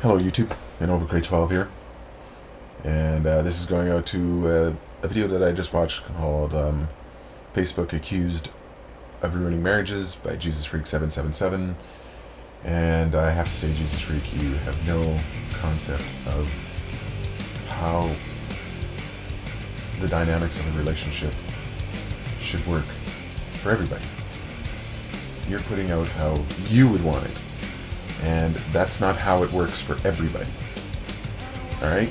Hello YouTube, Grade 12 here, and this is going out to a video that I just watched called Facebook Accused of Ruining Marriages by jezuzfreek777, and I have to say, Jesus Freak, you have no concept of how the dynamics of a relationship should work for everybody. You're putting out how you would want it, and that's not how it works for everybody. Alright?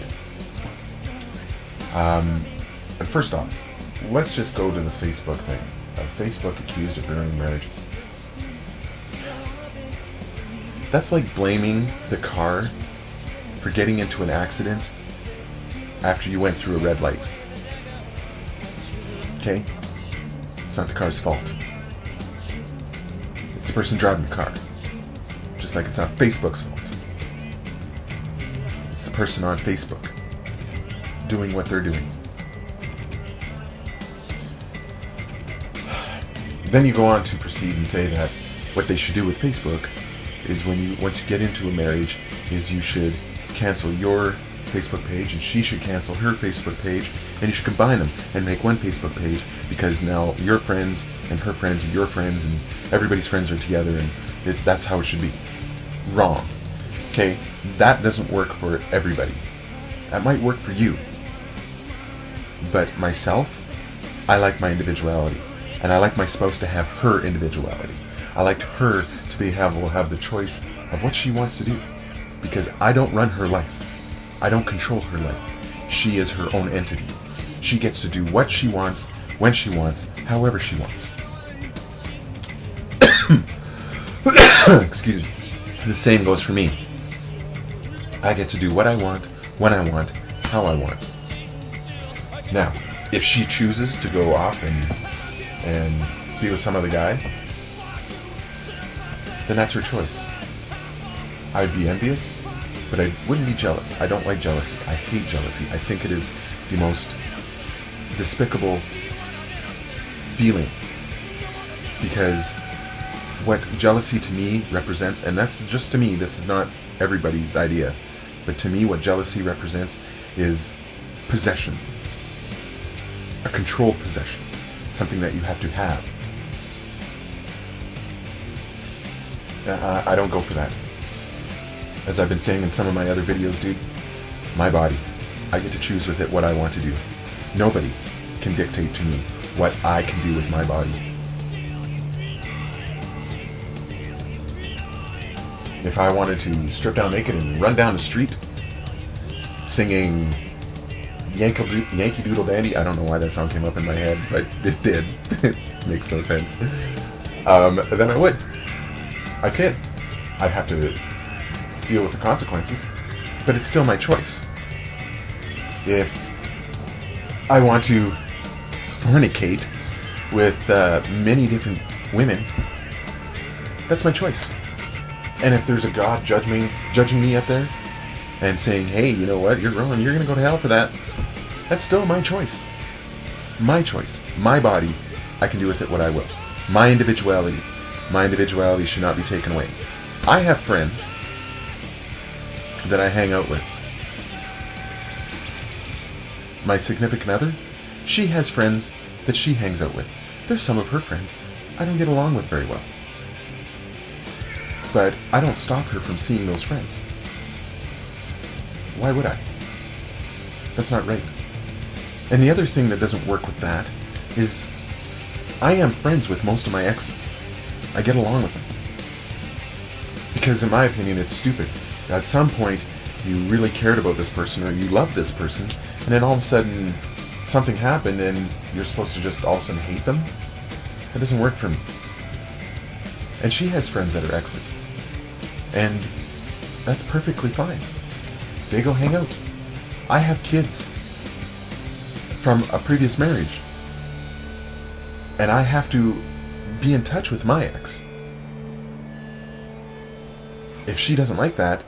And first off, let's just go to the Facebook thing. Facebook accused of ruining marriages. That's like blaming the car for getting into an accident after you went through a red light. Okay? It's not the car's fault. It's the person driving the car. Just like it's not Facebook's fault. It's the person on Facebook doing what they're doing. Then you go on to proceed and say that what they should do with Facebook is once you get into a marriage, is you should cancel your Facebook page and she should cancel her Facebook page, and you should combine them and make one Facebook page, because now your friends and her friends and your friends and everybody's friends are together, and that's how it should be. Wrong. Okay? That doesn't work for everybody. That might work for you. But myself, I like my individuality. And I like my spouse to have her individuality. I like her to be able to have the choice of what she wants to do. Because I don't run her life. I don't control her life. She is her own entity. She gets to do what she wants, when she wants, however she wants. Excuse me. The same goes for me. I get to do what I want, when I want, how I want. Now, if she chooses to go off and be with some other guy, then that's her choice. I'd be envious, but I wouldn't be jealous. I don't like jealousy. I hate jealousy. I think it is the most despicable feeling, because what jealousy to me represents, and that's just to me, this is not everybody's idea, but to me what jealousy represents is possession. A controlled possession. Something that you have to have. I don't go for that. As I've been saying in some of my other videos, dude, my body, I get to choose with it what I want to do. Nobody can dictate to me what I can do with my body. If I wanted to strip down naked and run down the street singing Yankee Doodle Dandy, I don't know why that song came up in my head, but it did. It makes no sense. Then I would. I could. I'd have to deal with the consequences, but it's still my choice. If I want to fornicate with many different women, that's my choice. And if there's a God judging me up there and saying, hey, you know what, you're wrong, you're going to go to hell for that, that's still my choice. My choice. My body, I can do with it what I will. My individuality. My individuality should not be taken away. I have friends that I hang out with. My significant other, she has friends that she hangs out with. There's some of her friends I don't get along with very well. But I don't stop her from seeing those friends. Why would I? That's not right. And the other thing that doesn't work with that is I am friends with most of my exes. I get along with them. Because in my opinion, it's stupid. At some point, you really cared about this person or you loved this person, and then all of a sudden something happened and you're supposed to just all of a sudden hate them? That doesn't work for me. And she has friends that are exes. And that's perfectly fine. They go hang out. I have kids from a previous marriage, and I have to be in touch with my ex. If she doesn't like that,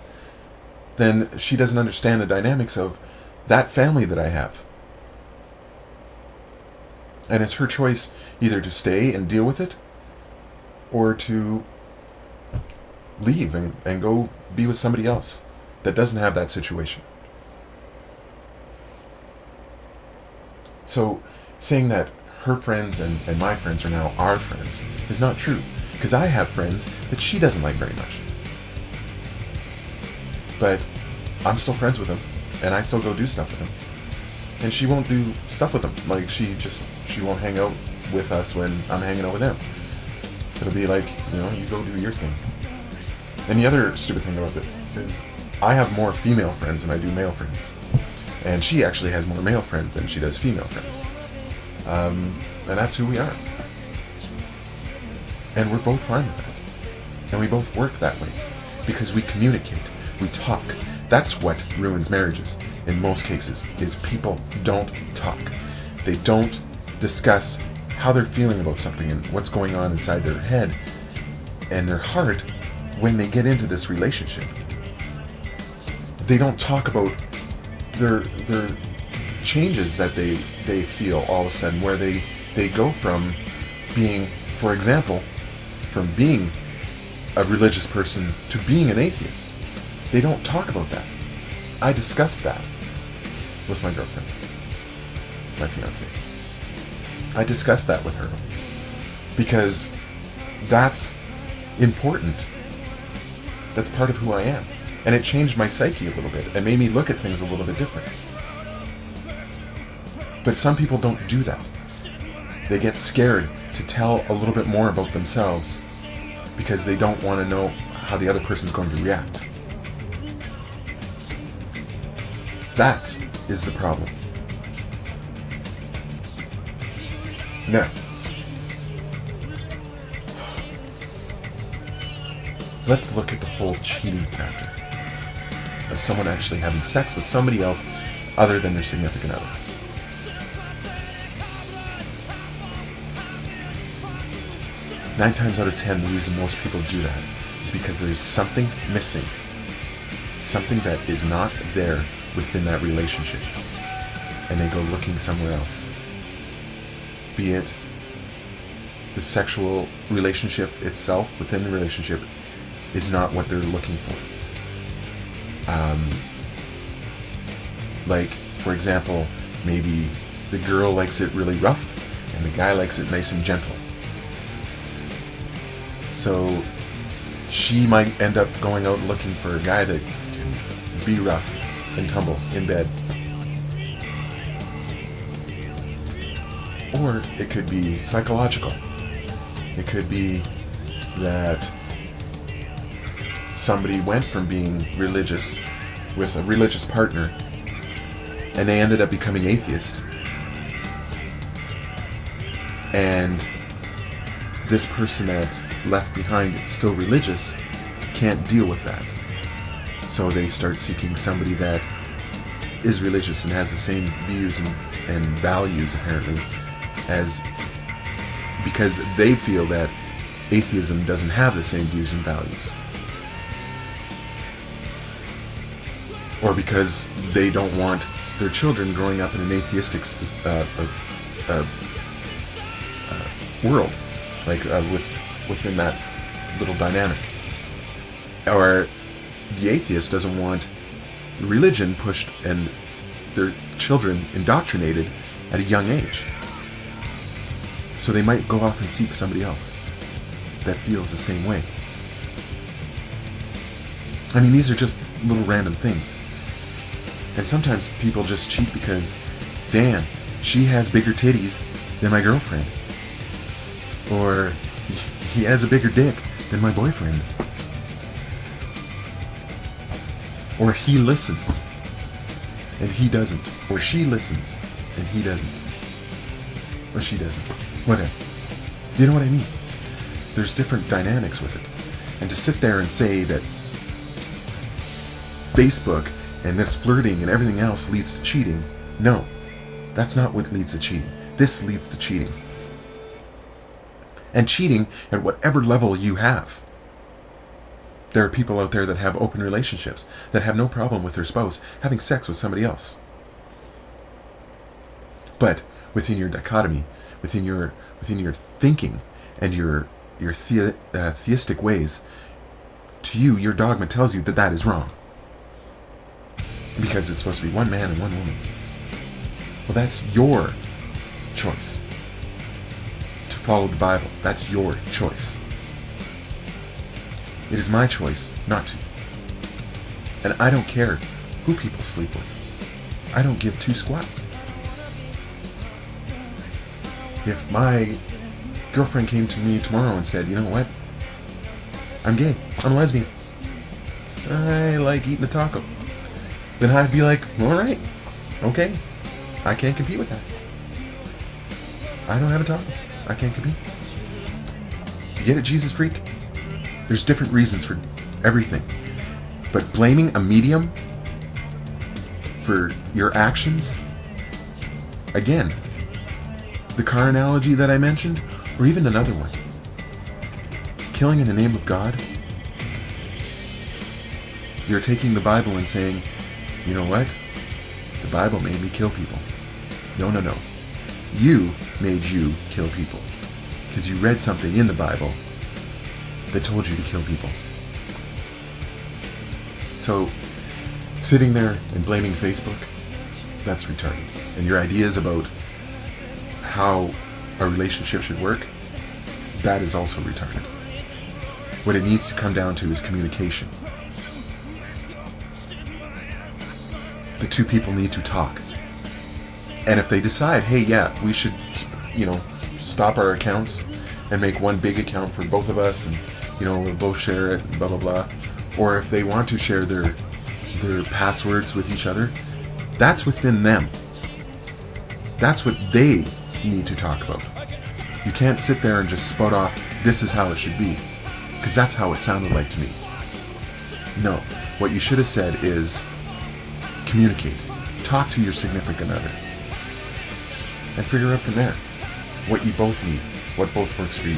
then she doesn't understand the dynamics of that family that I have. And it's her choice either to stay and deal with it, or to leave and go be with somebody else that doesn't have that situation. So saying that her friends and my friends are now our friends is not true. Because I have friends that she doesn't like very much. But I'm still friends with them, and I still go do stuff with them. And she won't do stuff with them. Like, she won't hang out with us when I'm hanging out with them. It'll be like, you go do your thing. And the other stupid thing about this is, I have more female friends than I do male friends. And she actually has more male friends than she does female friends. And that's who we are. And we're both fine with that. And we both work that way. Because we communicate. We talk. That's what ruins marriages, in most cases, is people don't talk. They don't discuss how they're feeling about something and what's going on inside their head and their heart when they get into this relationship. They don't talk about their changes that they feel all of a sudden, where they go from being, for example, from being a religious person to being an atheist. They don't talk about that. I discussed that with my girlfriend, my fiance. I discussed that with her because that's important. That's part of who I am. And it changed my psyche a little bit and made me look at things a little bit different. But some people don't do that. They get scared to tell a little bit more about themselves because they don't want to know how the other person's going to react. That is the problem. Now, let's look at the whole cheating factor of someone actually having sex with somebody else other than their significant other. Nine times out of 10, the reason most people do that is because there's something missing. Something that is not there within that relationship. And they go looking somewhere else. Be it the sexual relationship itself within the relationship is not what they're looking for. Like, for example, maybe the girl likes it really rough and the guy likes it nice and gentle. So she might end up going out looking for a guy that can be rough and tumble in bed. Or it could be psychological. It could be that somebody went from being religious with a religious partner and they ended up becoming atheist. And this person that's left behind still religious can't deal with that. So they start seeking somebody that is religious and has the same views and values apparently as, because they feel that atheism doesn't have the same views and values. Or because they don't want their children growing up in an atheistic world, like within that little dynamic. Or the atheist doesn't want religion pushed and their children indoctrinated at a young age. So they might go off and seek somebody else that feels the same way. I mean, these are just little random things. And sometimes people just cheat because, damn, she has bigger titties than my girlfriend. Or he has a bigger dick than my boyfriend. Or he listens and he doesn't. Or she listens and he doesn't. Or she doesn't. Whatever. You know what I mean? There's different dynamics with it. And to sit there and say that Facebook and this flirting and everything else leads to cheating, no. That's not what leads to cheating. This leads to cheating. And cheating at whatever level you have. There are people out there that have open relationships that have no problem with their spouse having sex with somebody else. But within your dichotomy, within your thinking and your theistic ways, to you, your dogma tells you that that is wrong. because it's supposed to be one man and one woman. Well, that's your choice. To follow the Bible, that's your choice. It is my choice not to. And I don't care who people sleep with. I don't give two squats. If my girlfriend came to me tomorrow and said, you know what? I'm gay. I'm a lesbian. I like eating a taco. Then I'd be like, alright. Okay. I can't compete with that. I don't have a taco. I can't compete. You get it, Jesus Freak? There's different reasons for everything. But blaming a medium for your actions, again, the car analogy that I mentioned, or even another one, killing in the name of God, you're taking the Bible and saying, you know what? The Bible made me kill people. No. You made you kill people. Because you read something in the Bible that told you to kill people. So, sitting there and blaming Facebook, that's retarded. And your ideas about how a relationship should work, that is also retarded. What it needs to come down to is communication. The two people need to talk. And if they decide, hey, yeah, we should, stop our accounts and make one big account for both of us and, we'll both share it, blah, blah, blah. Or if they want to share their passwords with each other, that's within them. That's what they need to talk about. You can't sit there and just spout off, this is how it should be. Because that's how it sounded like to me. No. What you should have said is, communicate. Talk to your significant other. And figure out from there what you both need, what both works for you.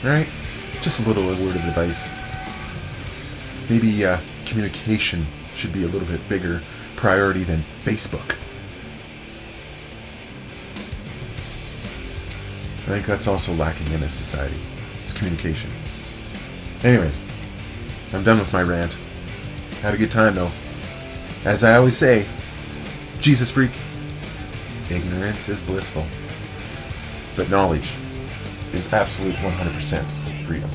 Alright? Just a little word of advice. Maybe communication should be a little bit bigger priority than Facebook. I think that's also lacking in this society. It's communication. Anyways, I'm done with my rant. Had a good time though. As I always say, Jesus Freak, ignorance is blissful, but knowledge is absolute 100% freedom.